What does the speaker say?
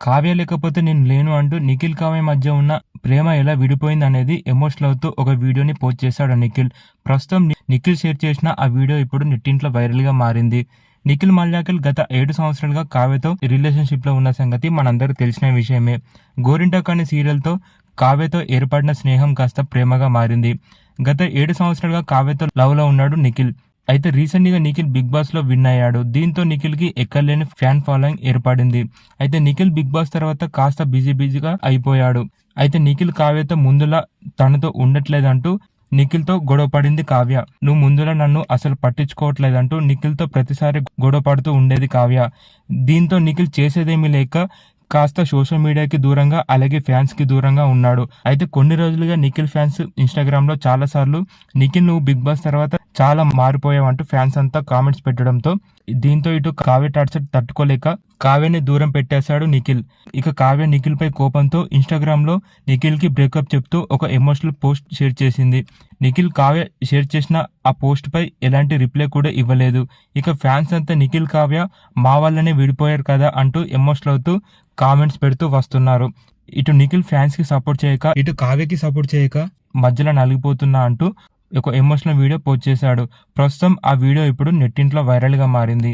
కావ్య లేకపోతే నేను లేను అంటూ నిఖిల్ కావ్య మధ్య ఉన్న ప్రేమ ఎలా విడిపోయింది అనేది ఎమోషనల్ అవుతూ ఒక వీడియోని పోస్ట్ చేశాడు నిఖిల్. ప్రస్తుతం నిఖిల్ షేర్ చేసిన ఆ వీడియో ఇప్పుడు నెట్టింట్లో వైరల్ గా మారింది. నిఖిల్ మల్యాకల్ గత 7 సంవత్సరాలుగా కావ్యతో రిలేషన్షిప్ లో ఉన్న సంగతి మనందరూ తెలిసిన విషయమే. గోరింటాక్ అనే సీరియల్తో కావ్యతో ఏర్పడిన స్నేహం కాస్త ప్రేమగా మారింది. గత 7 సంవత్సరాలుగా కావ్యతో లవ్ లో ఉన్నాడు నిఖిల్. అయితే రీసెంట్ గా నిఖిల్ బిగ్ బాస్ లో విన్ అయ్యాడు. దీంతో నిఖిల్ కి ఎక్కలేని ఫ్యాన్ ఫాలోయింగ్ ఏర్పడింది. అయితే నిఖిల్ బిగ్ బాస్ తర్వాత కాస్త బిజీగా అయిపోయాడు. అయితే నిఖిల్ కావ్యతో ముందులా తనతో ఉండట్లేదంటూ నిఖిల్ తో గొడవ పడింది కావ్య. నువ్వు ముందులా నన్ను అసలు పట్టించుకోవట్లేదంటూ నిఖిల్ తో ప్రతిసారి గొడవ పడుతూ ఉండేది కావ్య. దీంతో నిఖిల్ చేసేదేమీ లేక కాస్త సోషల్ మీడియాకి దూరంగా అలాగే ఫ్యాన్స్ కి దూరంగా ఉన్నాడు. అయితే కొన్ని రోజులుగా నిఖిల్ ఫ్యాన్స్ ఇన్స్టాగ్రామ్ లో చాలా సార్లు నిఖిల్ నువ్వు బిగ్ బాస్ తర్వాత చాలా మారిపోయావంటూ ఫ్యాన్స్ అంతా కామెంట్స్ పెట్టడంతో దీంతో ఇటు కావ్య టార్చర్ తట్టుకోలేక కావ్యని దూరం పెట్టేశాడు నిఖిల్. ఇక కావ్య నిఖిల్ పై కోపంతో ఇన్స్టాగ్రామ్ లో నిఖిల్ కి బ్రేకప్ చెప్తూ ఒక ఎమోషనల్ పోస్ట్ షేర్ చేసింది. నిఖిల్ కావ్య షేర్ చేసిన ఆ పోస్ట్ పై ఎలాంటి రిప్లై కూడా ఇవ్వలేదు. ఇక ఫ్యాన్స్ అంతా నిఖిల్ కావ్య మా వల్లనే విడిపోయారు కదా అంటూ ఎమోషనల్ అవుతూ కామెంట్స్ పెడుతూ వస్తున్నారు. ఇటు నిఖిల్ ఫ్యాన్స్ కి సపోర్ట్ చేయక ఇటు కావ్యకి సపోర్ట్ చేయక మధ్యలో నలిగిపోతున్నా అంటూ ఒక ఎమోషనల్ వీడియో పోస్ట్ చేశాడు. ప్రస్తుతం ఆ వీడియో ఇప్పుడు నెట్టింట్లో వైరల్ గా మారింది.